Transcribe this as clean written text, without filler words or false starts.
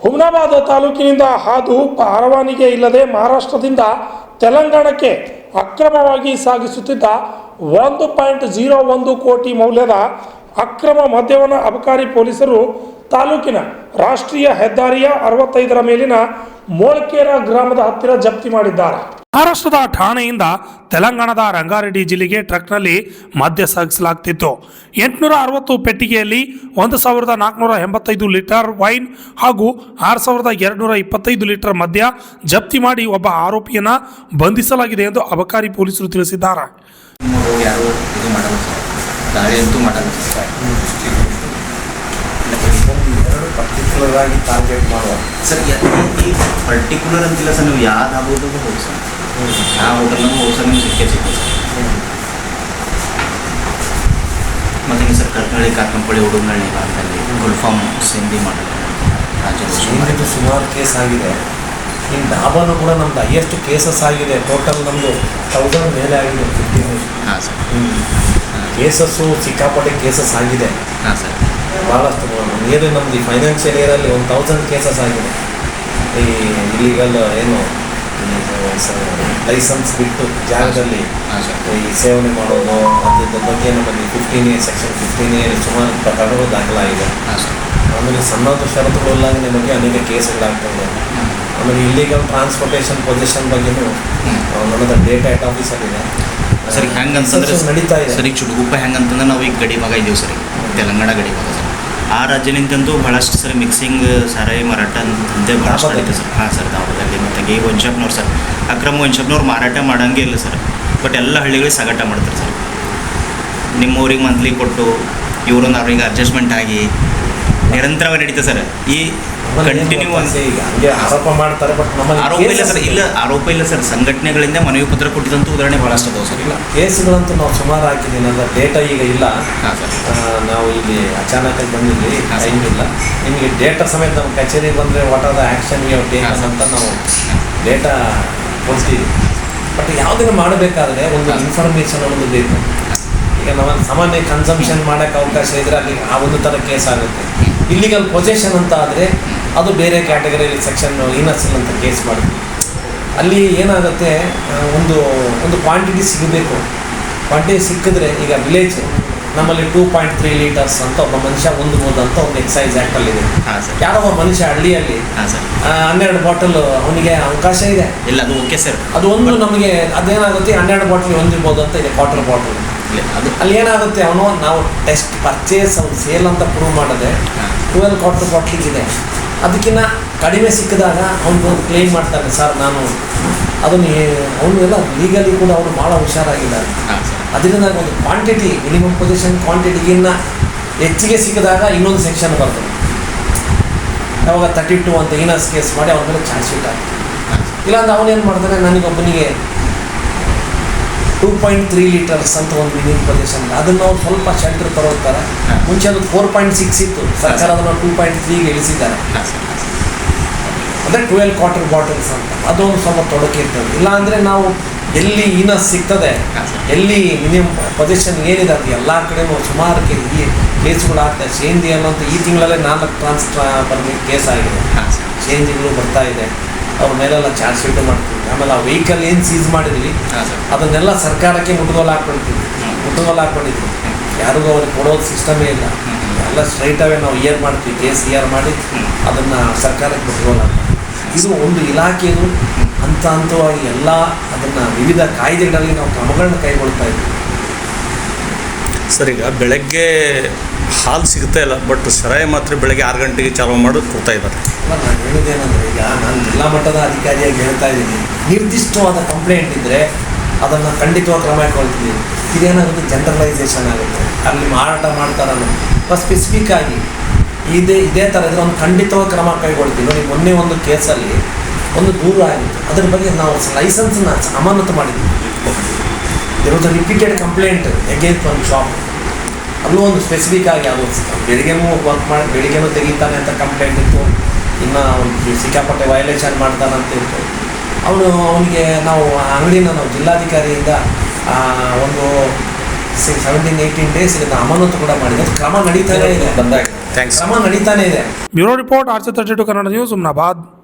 ಹುಮ್ನಾಬಾದ್ ತಾಲೂಕಿನಿಂದ ಹಾದು ಪರವಾನಗಿ ಇಲ್ಲದೆ ಮಹಾರಾಷ್ಟ್ರದಿಂದ ತೆಲಂಗಾಣಕ್ಕೆ ಅಕ್ರಮವಾಗಿ ಸಾಗಿಸುತ್ತಿದ್ದ 1.01 ಕೋಟಿ ಮೌಲ್ಯದ ಅಕ್ರಮ ಮದ್ಯವನ್ನು ಅಬಕಾರಿ ಪೊಲೀಸರು ತಾಲೂಕಿನ ರಾಷ್ಟ್ರೀಯ ಹೆದ್ದಾರಿಯ 65ರ ಮೇಲಿನ ಮೋಳ್ಕೇರ ಗ್ರಾಮದ ಹತ್ತಿರ ಜಪ್ತಿ ಮಾಡಿದ್ದಾರೆ. ಮಹಾರಾಷ್ಟ್ರದ ಠಾಣೆಯಿಂದ ತೆಲಂಗಾಣದ ರಂಗಾರೆಡ್ಡಿ ಜಿಲ್ಲೆಗೆ ಟ್ರಕ್ನಲ್ಲಿ ಮದ್ಯ ಸಾಗಿಸಲಾಗುತ್ತಿತ್ತು. 860 ಪೆಟ್ಟಿಗೆಯಲ್ಲಿ 1485 ಲೀಟರ್ ವೈನ್ ಹಾಗೂ 6225 ಲೀಟರ್ ಮದ್ಯ ಜಪ್ತಿ ಮಾಡಿ ಒಬ್ಬ ಆರೋಪಿಯನ್ನ ಬಂಧಿಸಲಾಗಿದೆ ಎಂದು ಅಬಕಾರಿ ಪೊಲೀಸರು ತಿಳಿಸಿದ್ದಾರೆ. ಪರ್ಟಿಕ್ಯುಲರ್ ಆಗಿ ಟಾರ್ಗೆಟ್ ಮಾಡುವ ಸರ್ ಪರ್ಟಿಕ್ಯುಲರ್ ಅಂತಿಲ್ಲ ಸರ್. ನೀವು ಯಾವ್ದು ಆಗ್ಬೋದು ಹೋಗಿ ಸರ್, ಯಾವ ಹೋಟೆಲ್ನಾಗೂ ಹೋಗಿ ಸರ್ ನಿಮ್ಗೆ ಸಿಗ್ತದೆ ಸರ್. ಮತ್ತು ಸರ್ ಕರ್ಕಳಿ ಕಾರ್ಕಂಪಳ್ಳಿ ಹುಡುಗನಳ್ಳಿ ಭಾಗದಲ್ಲಿ ಗುಲ್ಫಾಮ್ ಸಿಂಧಿ ಮಾಡೋದು ಸುಮಾರು ಕೇಸ್ ಆಗಿದೆ. ಇನ್ನು ಡಾಬಾನು ಕೂಡ ನಮ್ದು ಹೈಯೆಸ್ಟ್ ಕೇಸಸ್ ಆಗಿದೆ. ಟೋಟಲ್ ನಮ್ಮದು 1000 ಮೇಲೆ ಆಗಿದೆ. 15. ಹಾಂ ಸರ್. ಕೇಸಸ್ಸು ಸಿಕ್ಕಾಪಟ್ಟೆ ಕೇಸಸ್ ಆಗಿದೆ. ಹಾಂ ಸರ್. ಭಾಳಷ್ಟು ನಿಯರ್ ನಮ್ಮದು ಈ ಫೈನಾನ್ಷಿಯಲ್ ಇಯರಲ್ಲಿ 1000 ಕೇಸಸ್ ಆಗಿದೆ. ಈ ಇಲ್ಲಿಗಲ್ ಏನು ಲೈಸೆನ್ಸ್ ಬಿಟ್ಟು ಜಾಗದಲ್ಲಿ ಈ ಸೇವನೆ ಮಾಡೋದು ಅದ್ರ ಬಗ್ಗೆ ನಮ್ಮಲ್ಲಿ 15A ಸೆಕ್ಷನ್ 15A ಸುಮಾರು ಪ್ರಕರಣಗಳು ದಾಖಲಾಗಿದೆ. ಆಮೇಲೆ ಸಣ್ಣದು ಷರತ್ತುಗಳು ಉಲ್ಲಂಘನೆ ಬಗ್ಗೆ ಅನೇಕ ಕೇಸ್ಗಳಾಗ್ತದೆ. ಆಮೇಲೆ ಇಲ್ಲಿಗಲ್ ಟ್ರಾನ್ಸ್ಪೋರ್ಟೇಷನ್ ಪೊಸಿಷನ್ ಬಗ್ಗೆಯೂ ನನ್ನದು ಡೇಟಾ ಹೆಡ್ ಆಫೀಸರ್ ಇದೆ ಸರ್. ಹೆಂಗೆ ಅಂತಂದ್ರೆ ನಡೀತಾ ಇದೆ ಸರ್. ಈಗ ಚುಡುಗುಪ್ಪ ಹೆಂಗೆ ಅಂತಂದ್ರೆ ನಾವು ಈಗ ಗಡಿ ಭಾಗ ಇದ್ದೀವಿ ಸರ್, ತೆಲಂಗಾಣ ಗಡಿ ಭಾಗ ಸರ್. ಆ ರಾಜ್ಯನಿಂತಂತೂ ಭಾಳಷ್ಟು ಸರ್ ಮಿಕ್ಸಿಂಗ್ ಸಾರಾಯಿ ಮಾರಾಟ ಅಂತಂದೇ ಭಾಳಷ್ಟು ನಡೀತೆ ಸರ್. ಹಾಂ ಸರ್. ದಾವದಲ್ಲಿ ಮತ್ತು ಈ ವಂಶಪ್ನವ್ರು ಸರ್ ಅಕ್ರಮ ವಂಶಪ್ನವ್ರು ಮಾರಾಟ ಮಾಡೋಂಗೆ ಇಲ್ಲ ಸರ್. ಬಟ್ ಎಲ್ಲ ಹಳ್ಳಿಗಳಿಗೆ ಸಾಗಾಟ ಮಾಡ್ತಾರೆ ಸರ್. ನಿಮ್ಮೂರಿಗೆ ಮಂತ್ಲಿ ಕೊಟ್ಟು ಇವ್ರನ್ನ ಅವ್ರಿಗೆ ಅಡ್ಜಸ್ಟ್ಮೆಂಟ್ ಆಗಿ ನಿರಂತರವಾಗಿ ನಡೀತೆ ಸರ್. ಈ ಕಂಟಿನ್ಯೂ ಹಂಗೆ ಆರೋಪ ಮಾಡ್ತಾರೆ. ಬಟ್ ಆರೋಪ ಇಲ್ಲ ಸರ್. ಇಲ್ಲ ಆರೋಪ ಇಲ್ಲ ಸರ್. ಸಂಘಟನೆಗಳಿಂದ ಮನವಿ ಪತ್ರ ಕೊಟ್ಟಿದ್ದಂಥ ಉದಾಹರಣೆ ಭಾಳಷ್ಟು ಅದಾವೆ ಸರ್. ಇಲ್ಲ ಕೇಸ್ಗಳಂತೂ ನಾವು ಸುಮಾರು ಹಾಕಿದ್ದೀನಿ. ಅದರ ಡೇಟಾ ಈಗ ಇಲ್ಲ. ಹಾಂ ಸರ್. ನಾವು ಇಲ್ಲಿ ಅಚಾನಕ್ ಬಂದಿದ್ವಿ, ಟೈಮ್ ಇಲ್ಲ. ನಿಮಗೆ ಡೇಟಾ ಸಮೇತ ನಮ್ಮ ಕಚೇರಿಗೆ ಬಂದರೆ what are the action you taken ಅಂತ ನಾವು ಡೇಟಾ ಕೊಡ್ತೀವಿ. ಬಟ್ ಯಾವುದನ್ನು ಮಾಡಬೇಕಾದ್ರೆ ಒಂದು ಇನ್ಫಾರ್ಮೇಷನ್ ಅನ್ನೋದು ಬೇಕು. ಈಗ ನಾವು ಸಾಮಾನ್ಯ ಕನ್ಸಂಪ್ಷನ್ ಮಾಡೋಕ್ಕೆ ಅವಕಾಶ ಇದ್ದರೆ ಅಲ್ಲಿ ಆ ಒಂದು ಥರ ಕೇಸ್ ಆಗುತ್ತೆ. ಇಲ್ಲಿಗಲ್ ಪೊಸೆಷನ್ ಅಂತ ಆದರೆ ಅದು ಬೇರೆ ಕ್ಯಾಟಗರಿಯಲ್ಲಿ ಸೆಕ್ಷನ್ ಇನರ್ಸಲ್ ಅಂತ ಕೇಸ್ ಮಾಡ್ತೀವಿ. ಅಲ್ಲಿ ಏನಾಗುತ್ತೆ, ಒಂದು ಕ್ವಾಂಟಿಟಿ ಸಿಗಬೇಕು. ಕ್ವಾಂಟಿಟಿ ಸಿಕ್ಕಿದ್ರೆ ಈಗ ವಿಲೇಜ್ ನಮ್ಮಲ್ಲಿ 2.3 ಲೀಟರ್ಸ್ ಅಂತ ಒಬ್ಬ ಮನುಷ್ಯ ಹೊಂದ್ಬೋದು ಅಂತ ಒಂದು ಎಕ್ಸೈಸ್ ಆ್ಯಕ್ಟಲ್ಲಿದೆ. ಯಾರೋ ಒಬ್ಬ ಮನುಷ್ಯ ಹಳ್ಳಿಯಲ್ಲಿ 12 ಬಾಟಲ್ ಅವನಿಗೆ ಅವಕಾಶ ಇದೆ. ಇಲ್ಲ ಅದು ಓಕೆ ಸರ್. ಅದು ಒಂದು ನಮಗೆ ಅದೇನಾಗುತ್ತೆ 12 ಬಾಟಲ್ ಹೊಂದಿರ್ಬೋದು ಅಂತ ಇದೆ. ಕ್ವಾರ್ಟರ್ ಬಾಟಲ್ ಅದು ಅಲ್ಲಿ ಏನಾಗುತ್ತೆ, ಅವನು ನಾವು ಟೆಸ್ಟ್ ಪರ್ಚೇಸ್ ಅವ್ನು ಸೇಲ್ ಅಂತ ಪ್ರೂವ್ ಮಾಡದೆ 12 ಕ್ವಾರ್ಟರ್ ಬಾಟ್ಲಿಗೆ ಇದೆ. ಅದಕ್ಕಿಂತ ಕಡಿಮೆ ಸಿಕ್ಕಿದಾಗ ಅವನಿಗೊಂದು ಕ್ಲೇಮ್ ಮಾಡ್ತಾನೆ, ಸರ್ ನಾನು ಅದನ್ನು ಅವನು ಎಲ್ಲ ಲೀಗಲಿ ಕೂಡ ಅವನು ಭಾಳ ಹುಷಾರಾಗಿದ್ದಾರೆ. ಅದರಿಂದ ಒಂದು ಕ್ವಾಂಟಿಟಿ ಮಿನಿಮಮ್ ಪೊಸಿಷನ್ ಕ್ವಾಂಟಿಟಿಗಿನ್ನ ಹೆಚ್ಚಿಗೆ ಸಿಕ್ಕಿದಾಗ ಇನ್ನೊಂದು ಸೆಕ್ಷನ್ ಬರ್ತದೆ. ಯಾವಾಗ 32 ಅಂತ ಇನರ್ಸ್ ಕೇಸ್ ಮಾಡಿ ಅವ್ರ ಮೇಲೆ ಚಾರ್ಜ್ ಶೀಟ್ ಆಗ್ತದೆ. ಇಲ್ಲಾಂದ್ರೆ ಅವನೇನು ಮಾಡ್ತಾನೆ, ನನಗೊಬ್ಬನಿಗೆ 2.3 ಲೀಟರ್ಸ್ ಅಂತ ಒಂದು ಮಿನಿಮಮ್ ಪೊಸಿಷನ್ ಅದನ್ನು ಅವ್ರು ಸ್ವಲ್ಪ ಶೆಲ್ಟರ್ ತರೋತಾರೆ. ಮುಂಚೆ ಅದು 4.6 ಇತ್ತು. ಸರ್ಕಾರ ಅದನ್ನು 2.3ಗೆ ಇಳಿಸಿದ್ದಾರೆ. ಅಂದರೆ 12 ಕ್ವಾರ್ಟರ್ ಬಾಟಲ್ಸ್ ಅಂತ ಅದೊಂದು ಸ್ವಲ್ಪ ತೊಡಕಿರ್ತದೆ. ಇಲ್ಲಾಂದರೆ ನಾವು ಎಲ್ಲಿ ಇನಸ್ ಸಿಗ್ತದೆ, ಎಲ್ಲಿ ಮಿನಿಮಮ್ ಪೊಸಿಷನ್ ಏನಿದೆ ಅದು ಎಲ್ಲ ಕಡೆಯೂ ಸುಮಾರು ಕೇಸ್ಗಳಾಗ್ತದೆ. ಸೇಂದಿ ಅನ್ನೋಂಥ ಈ ತಿಂಗಳಲ್ಲೇ 4 ಟ್ರಾನ್ಸ್ಫರ್ ಕೇಸ್ ಆಗಿದೆ. ಚೇಂಜ್ಗಳು ಬರ್ತಾ ಇದೆ. ಅವ್ರ ಮೇಲೆಲ್ಲ ಚಾರ್ಜ್ ಶೀಟ್ ಮಾಡ್ತೀವಿ. ಆಮೇಲೆ ಆ ವೆಹಿಕಲ್ ಏನು ಸೀಸ್ ಮಾಡಿದ್ವಿ ಅದನ್ನೆಲ್ಲ ಸರ್ಕಾರಕ್ಕೆ ಮುಟ್ಟುಗೋಲು ಹಾಕ್ಕೊಂಡಿದ್ವಿ. ಯಾರಿಗೂ ಅವ್ರಿಗೆ ಕೊಡೋದು ಸಿಸ್ಟಮೇ ಇಲ್ಲ. ಎಲ್ಲ ಸ್ಟ್ರೈಟ್ ಅವೇ ನಾವು ಮಾಡ್ತೀವಿ. ಕೇಸ್ ಮಾಡಿ ಅದನ್ನು ಸರ್ಕಾರಕ್ಕೆ ಮುಟ್ಟುಗೋಲು ಹಾಕ್ತೀವಿ. ಇದು ಒಂದು ಇಲಾಖೆಯು ಹಂತವಾಗಿ ಎಲ್ಲ ಅದನ್ನು ವಿವಿಧ ಕಾಯ್ದೆಗಳಲ್ಲಿ ನಾವು ಕ್ರಮಗಳನ್ನ ಕೈಗೊಳ್ತಾ ಇದ್ದೀವಿ. ಸರ್, ಈಗ ಬೆಳಗ್ಗೆ ಹಾಲು ಸಿಗ್ತಾ ಇಲ್ಲ, ಬಟ್ ಸರಾಯಿ ಮಾತ್ರ ಬೆಳಗ್ಗೆ 6 ಗಂಟೆಗೆ ಚಾಲೂ ಮಾಡಿ ಕೊಡ್ತಾ ಇದ್ದಾರೆ. ನಾನು ಹೇಳೋದೇನೆಂದರೆ, ಈಗ ನಾನು ಜಿಲ್ಲಾ ಮಟ್ಟದ ಅಧಿಕಾರಿಯಾಗಿ ಹೇಳ್ತಾ ಇದ್ದೀನಿ, ನಿರ್ದಿಷ್ಟವಾದ ಕಂಪ್ಲೇಂಟ್ ಇದ್ದರೆ ಅದನ್ನು ಖಂಡಿತವಾಗಿ ಕ್ರಮ ಕೈಗೊಳ್ತೀವಿ. ಇದೇನಾಗುತ್ತೆ, ಜನರಲೈಸೇಷನ್ ಆಗುತ್ತೆ. ಅಲ್ಲಿ ಮಾರಾಟ ಮಾಡ್ತಾರಲ್ಲ ಸ್ಪೆಸಿಫಿಕ್ ಆಗಿ ಇದೇ ಥರ ಇದ್ರೆ ಒಂದು ಖಂಡಿತವಾಗಿ ಕ್ರಮ ಕೈಗೊಳ್ತೀವಿ. ನೋಡಿ, ಮೊನ್ನೆ ಒಂದು ಕೇಸಲ್ಲಿ ಒಂದು ದೂರು ಆಗಿತ್ತು. ಅದ್ರ ಬಗ್ಗೆ ನಾವು ಲೈಸೆನ್ಸನ್ನ ಅಮಾನತು ಮಾಡಿದ್ವಿ. ಇರೋದು ರಿಪೀಟೆಡ್ ಕಂಪ್ಲೇಂಟ್ ಅಗೇನ್ಸ್ಟ್ ಒಂದು ಶಾಪ್. ಅಲ್ಲೂ ಒಂದು ಸ್ಪೆಸಿಫಿಕ್ ಆಗಿ ಅದು ಬೆಳಿಗ್ಗೆನೂ ವರ್ಕ್ ಮಾಡಿ ಬೆಳಿಗ್ಗೆನೂ ತೆಗಿತಾನೆ ಅಂತ ಕಂಪ್ಲೇಂಟ್ ಇತ್ತು. ಇನ್ನು ಅವ್ನಿಗೆ ಸಿಕ್ಕಾಪಟ್ಟೆ ವೈಲೇಷನ್ ಮಾಡ್ತಾನಂತ ಇತ್ತು. ಅವನಿಗೆ ನಾವು ಅಂಗಡಿನ ನಾವು ಜಿಲ್ಲಾಧಿಕಾರಿಯಿಂದ ಒಂದು 17-18 ಡೇಸ್ ಇದನ್ನು ಅಮಾನತು ಕೂಡ ಮಾಡಿದೆ. ಅದು ಕ್ರಮ ನಡೀತಾನೆ ಇದೆ. ಬಂದಾಗ ಥ್ಯಾಂಕ್ಸ್. ಕ್ರಮ ನಡೀತಾನೆ ಇದೆ. Bureau report RJ32 Kannada news, Humnabad.